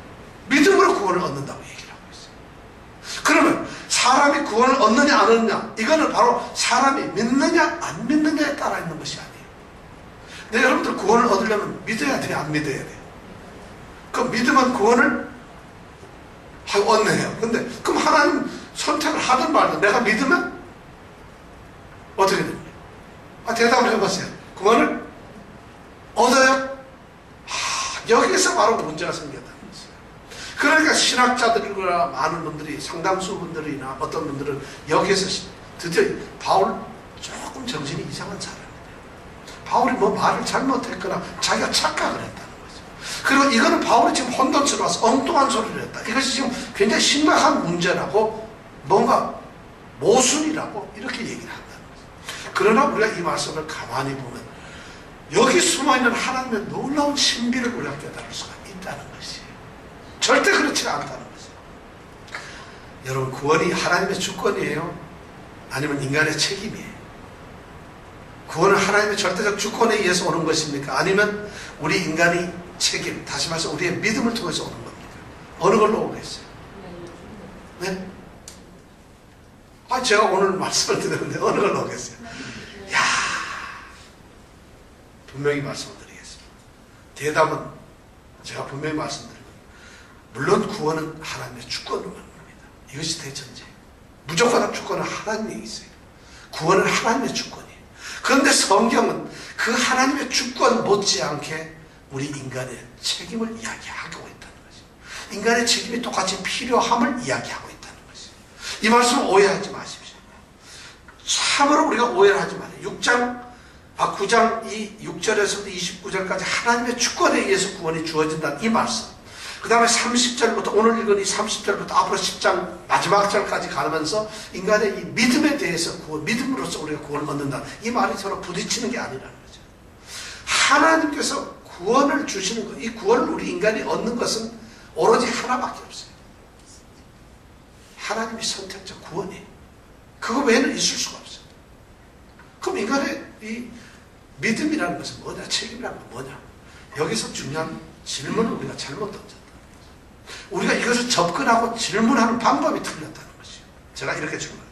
믿음으로 구원을 얻는다고 얘기를 하고 있어요. 그러면 사람이 구원을 얻느냐 안 얻느냐, 이거는 바로 사람이 믿느냐 안 믿느냐에 따라 있는 것이 아니에요. 근데 여러분들 구원을 얻으려면 믿어야 돼요, 안 믿어야 돼요? 그 믿으면 구원을 얻네요. 근데 그럼 하나님 선택을 하든 말든 내가 믿으면 어떻게 됩니까? 대답을 해보세요. 구원을 얻어요? 여기에서 바로 문제가 생겼다는 거예요. 그러니까 신학자들이나 많은 분들이, 상당수 분들이나 어떤 분들은 여기에서 드디어 바울 조금 정신이 이상한 사람이에요. 바울이 뭐 말을 잘못했거나 자기가 착각을 했다는 거죠. 그리고 이거는 바울이 지금 혼돈스러워서 엉뚱한 소리를 했다. 이것이 지금 굉장히 심각한 문제라고, 뭔가 모순이라고 이렇게 얘기를 한다는 거죠. 그러나 우리가 이 말씀을 가만히 보면 여기 숨어있는 하나님의 놀라운 신비를 우리가 깨달을 수가 있다는 것이에요. 절대 그렇지가 않다는 것이에요. 여러분, 구원이 하나님의 주권이에요? 아니면 인간의 책임이에요? 구원은 하나님의 절대적 주권에 의해서 오는 것입니까? 아니면 우리 인간이 책임, 다시 말해서 우리의 믿음을 통해서 오는 겁니까? 어느 걸로 오겠어요? 네? 제가 오늘 말씀을 드렸는데 어느 걸로 오겠어요? 분명히 말씀드리겠습니다. 대답은 제가 분명히 말씀드리면, 물론 구원은 하나님의 주권으로 가는 겁니다. 이것이 대전제예요. 무조건 주권은 하나님이 있어요. 구원은 하나님의 주권이에요. 그런데 성경은 그 하나님의 주권 못지않게 우리 인간의 책임을 이야기하고 있다는 거죠. 인간의 책임이 똑같이 필요함을 이야기하고 있다는 것이죠. 이 말씀을 오해하지 마십시오. 참으로 우리가 오해를 하지 말아요. 9장 6절에서부터 29절까지 하나님의 주권에 의해서 구원이 주어진다는 이 말씀. 그 다음에 30절부터, 오늘 읽은 이 30절부터 앞으로 10장 마지막 절까지 가면서 인간의 이 믿음에 대해서 믿음으로써 우리가 구원을 얻는다. 이 말이 서로 부딪히는 게 아니라는 거죠. 하나님께서 구원을 주시는 것, 이 구원을 우리 인간이 얻는 것은 오로지 하나밖에 없어요. 하나님이 선택적 구원이에요. 그거 외에는 있을 수가 없어요. 그럼 인간의 이 믿음이라는 것은 뭐냐? 책임이라는 건 뭐냐? 여기서 중요한 질문을 우리가 잘못 던졌다. 우리가 이것을 접근하고 질문하는 방법이 틀렸다는 것이에요. 제가 이렇게 질문해요.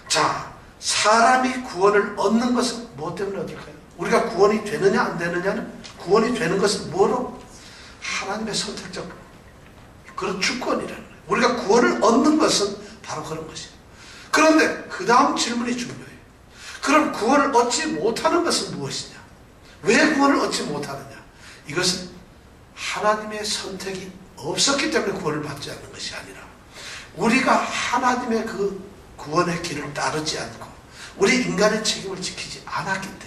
자, 사람이 구원을 얻는 것은 무엇 때문에 얻을까요? 우리가 구원이 되느냐 안 되느냐는, 구원이 되는 것은 뭐로? 하나님의 선택적 그런 주권이라는 거예요. 우리가 구원을 얻는 것은 바로 그런 것이에요. 그런데 그 다음 질문이 중요해요. 그럼 구원을 얻지 못하는 것은 무엇이냐? 왜 구원을 얻지 못하느냐? 이것은 하나님의 선택이 없었기 때문에 구원을 받지 않는 것이 아니라, 우리가 하나님의 그 구원의 길을 따르지 않고 우리 인간의 책임을 지키지 않았기 때문에,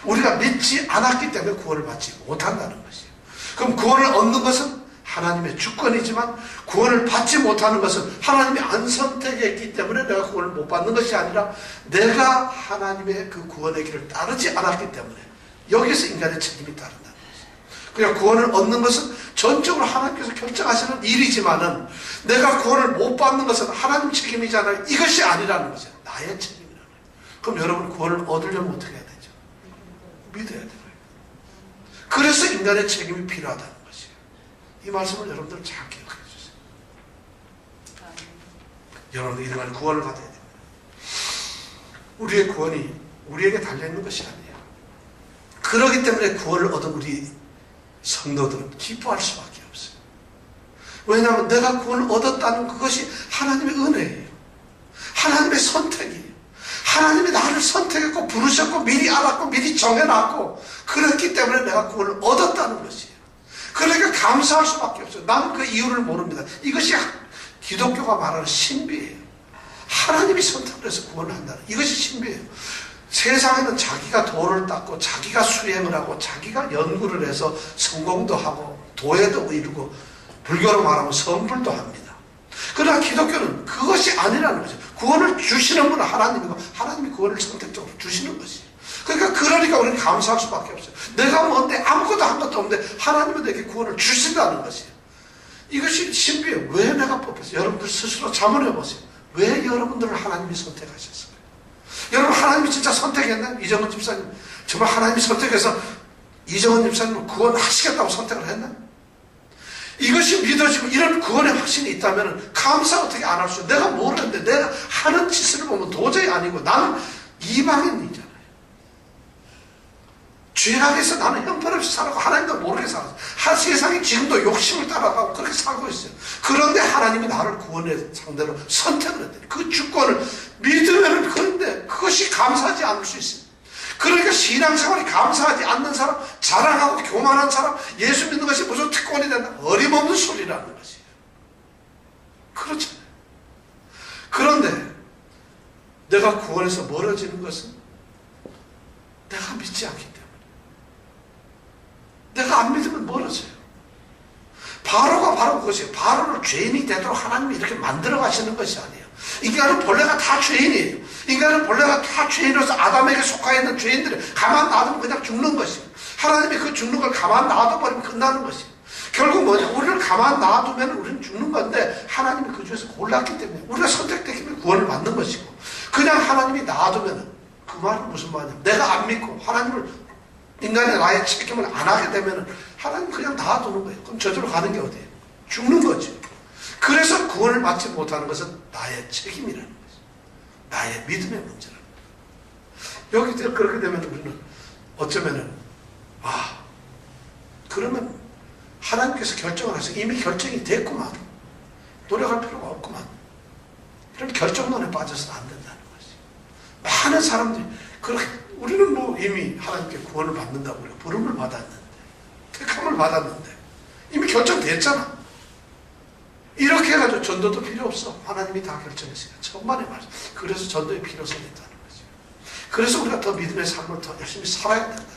우리가 믿지 않았기 때문에 구원을 받지 못한다는 것이에요. 그럼 구원을 얻는 것은 하나님의 주권이지만, 구원을 받지 못하는 것은 하나님이 안 선택했기 때문에 내가 구원을 못 받는 것이 아니라, 내가 하나님의 그 구원의 길을 따르지 않았기 때문에 여기서 인간의 책임이 따른다는 것이에요. 그냥 구원을 얻는 것은 전적으로 하나님께서 결정하시는 일이지만은, 내가 구원을 못 받는 것은 하나님 책임이잖아요. 이것이 아니라는 것이에요. 나의 책임이라는 거예요. 그럼 여러분, 구원을 얻으려면 어떻게 해야 되죠? 믿어야 돼요. 그래서 인간의 책임이 필요하다는 것이에요. 이 말씀을 여러분들 잘 기억해 주세요. 여러분들 인간의 구원을 받아야 됩니다. 우리의 구원이 우리에게 달려있는 것이 아니에요. 그렇기 때문에 구원을 얻은 우리 성도들은 기뻐할 수밖에 없어요. 왜냐하면 내가 구원을 얻었다는 그것이 하나님의 은혜예요. 하나님의 선택이에요. 하나님이 나를 선택했고 부르셨고 미리 알았고 미리 정해놨고, 그렇기 때문에 내가 구원을 얻었다는 것이에요. 그러니까 감사할 수밖에 없어요. 나는 그 이유를 모릅니다. 이것이 기독교가 말하는 신비예요. 하나님이 선택을 해서 구원을 한다는, 이것이 신비예요. 세상에는 자기가 도를 닦고 자기가 수행을 하고 자기가 연구를 해서 성공도 하고 도회도 이루고, 불교로 말하면 성불도 합니다. 그러나 기독교는 그것이 아니라는 거죠. 구원을 주시는 분은 하나님이고, 하나님이 구원을 선택적으로 주시는 것이에요. 그러니까 우리는 감사할 수밖에 없어요. 내가 뭔데 아무것도 한 것도 없는데 하나님은 내게 구원을 주신다는 것이에요. 이것이 신비예요. 왜 내가 뽑혔어요? 여러분들 스스로 자문해 보세요. 왜 여러분들을 하나님이 선택하셨어요? 여러분, 하나님이 진짜 선택했나요? 이정은 집사님 정말 하나님이 선택해서 이정은 집사님을 구원하시겠다고 선택을 했나요? 이것이 믿어지고 이런 구원의 확신이 있다면 감사 어떻게 안 할 수 있어요? 내가 모르는데 내가 하는 짓을 보면 도저히 아니고, 나는 이방인이잖아요. 죄악에서 나는 형편없이 살아가고 하나님도 모르게 살았어요. 세상이 지금도 욕심을 따라가고 그렇게 살고 있어요. 그런데 하나님이 나를 구원의 상대로 선택을 했대요. 그 주권을 믿으면, 그런데 그것이 감사하지 않을 수 있어요. 그러니까 신앙생활이 감사하지 않는 사람, 자랑하고 교만한 사람, 예수 믿는 것이 무슨 특권이 된다, 어림없는 소리라는 것이에요. 그렇잖아요. 그런데 내가 구원에서 멀어지는 것은 내가 믿지 않기 때문에. 내가 안 믿으면 멀어져요. 바로가 바로 그것이에요. 바로를 죄인이 되도록 하나님이 이렇게 만들어 가시는 것이 아니에요. 인간은 본래가 다 죄인이에요. 인간은 본래가 다 죄인으로서 아담에게 속하 있는 죄인들이 가만 놔두면 그냥 죽는 것이에요. 하나님이 그 죽는 걸 가만 놔둬버리면 끝나는 것이에요. 결국 뭐냐? 우리를 가만 놔두면 우리는 죽는 건데, 하나님이 그 중에서 골랐기 때문에, 우리가 선택되기 때문에 구원을 받는 것이고, 그냥 하나님이 놔두면, 그 말은 무슨 말이냐? 내가 안 믿고 하나님을, 인간의 나의 책임을 안 하게 되면 하나님 그냥 놔두는 거예요. 그럼 저절로 가는 게 어디예요? 죽는 거죠. 그래서 구원을 받지 못하는 것은 나의 책임이라는 거죠. 나의 믿음의 문제라는 거죠. 여기 그렇게 되면 우리는 어쩌면은, 그러면 하나님께서 결정을 하셔서 이미 결정이 됐구만, 노력할 필요가 없구만, 이런 결정론에 빠져서는 안 된다는 거지. 많은 사람들이 그렇게, 우리는 뭐 이미 하나님께 구원을 받는다고 그래요. 부름을 받았는데, 택함을 받았는데 이미 결정됐잖아. 이렇게 해가지고 전도도 필요 없어. 하나님이 다 결정했으니까. 천만의 말씀. 그래서 전도의 필요성이 있다는 거죠. 그래서 우리가 더 믿음의 삶을 더 열심히 살아야 된다는 거죠.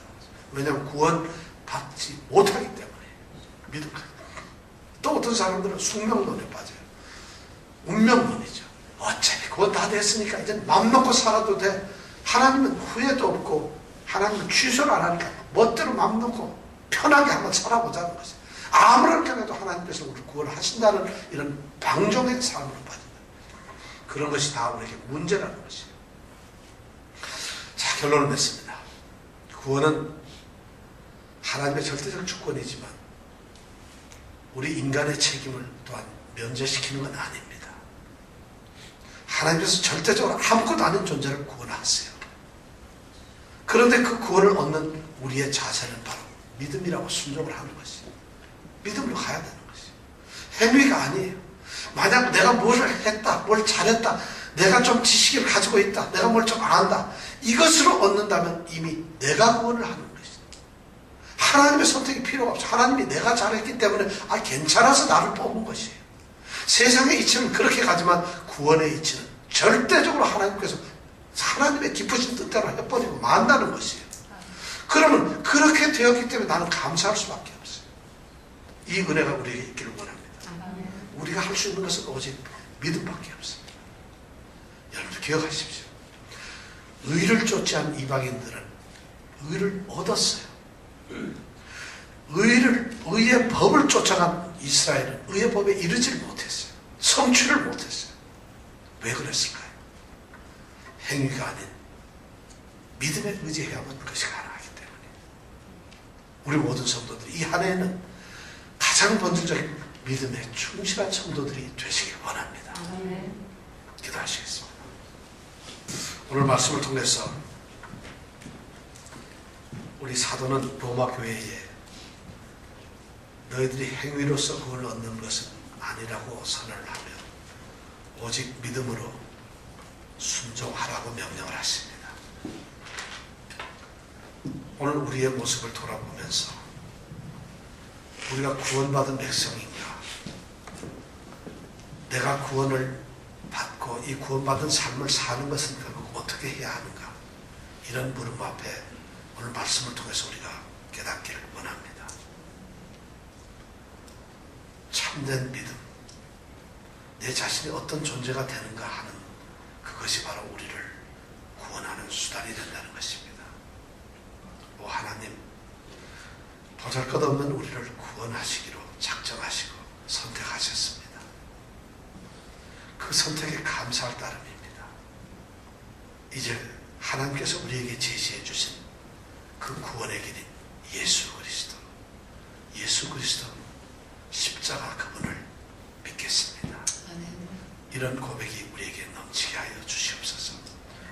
왜냐하면 구원 받지 못하기 때문에. 믿음. 또 어떤 사람들은 숙명론에 빠져요. 운명론이죠. 어차피 구원 다 됐으니까 이제 맘 놓고 살아도 돼. 하나님은 후회도 없고 하나님은 취소를 안 하니까 멋대로 맘 놓고 편하게 한번 살아보자는 것이에요. 아무렇게나 해도 하나님께서 우리를 구원하신다는 이런 방종의 삶으로 빠진다. 그런 것이 다 우리에게 문제라는 것이에요. 자, 결론을 맺습니다. 구원은 하나님의 절대적 주권이지만 우리 인간의 책임을 또한 면제시키는 건 아닙니다. 하나님께서 절대적으로 아무것도 아닌 존재를 구원하세요. 그런데 그 구원을 얻는 우리의 자세는 바로 믿음이라고 순종을 하는 것이에요. 믿음으로 가야 되는 것이에요. 행위가 아니에요. 만약 내가 뭘 했다, 뭘 잘했다, 내가 좀 지식을 가지고 있다, 내가 뭘 좀 안다, 이것으로 얻는다면 이미 내가 구원을 하는 것이에요. 하나님의 선택이 필요가 없어요. 하나님이 내가 잘했기 때문에 괜찮아서 나를 뽑은 것이에요. 세상의 이치는 그렇게 가지만 구원의 이치는 절대적으로 하나님께서 하나님의 기쁘신 뜻대로 해버리고 만다는 것이에요. 그러면 그렇게 되었기 때문에 나는 감사할 수밖에 없어요. 이 은혜가 우리에게 있기를 원합니다. 우리가 할 수 있는 것은 오직 믿음밖에 없습니다. 여러분들 기억하십시오. 의를 쫓지 않은 이방인들은 의를 얻었어요. 의의 법을 쫓아간 이스라엘은 의의 법에 이르지를 못했어요. 성취를 못했어요. 왜 그랬을까요? 행위가 아닌 믿음에 의지해야만 그것이 가능하기 때문에. 우리 모든 성도들이 이 한 해에는 가장 본질적인 믿음에 충실한 성도들이 되시길 원합니다. 기도하시겠습니다. 오늘 말씀을 통해서 우리 사도는 로마 교회에 너희들이 행위로서 구원을 얻는 것은 아니라고 선언을 하며 오직 믿음으로 순종하라고 명령을 하십니다. 오늘 우리의 모습을 돌아보면서 우리가 구원받은 백성인가, 내가 구원을 받고 이 구원받은 삶을 사는 것은 결국 어떻게 해야 하는가, 이런 물음 앞에 오늘 말씀을 통해서 우리가 깨닫기를 원합니다. 참된 믿음, 내 자신이 어떤 존재가 되는가 하는 그것이 바로 우리를 구원하는 수단이 된다는 것입니다. 오 하나님, 보잘것없는 우리를 구원하시기로 작정하시고 선택하셨습니다. 그 선택에 감사할 따름입니다. 이제 하나님께서 우리에게 제시해 주신 그 구원의 길인 예수 그리스도, 예수 그리스도 십자가 그분을 믿겠습니다. 이런 고백이 우리에게 넘치게 하여 주시옵소서.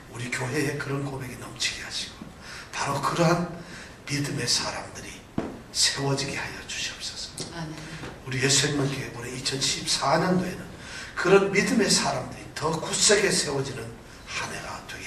우리 교회에 그런 고백이 넘치게 하시고 바로 그러한 믿음의 사람들이 세워지게 하여 주시옵소서. 우리 예수님의 교회 올해 2014년도에는 그런 믿음의 사람들이 더 굳세게 세워지는 한 해가 되게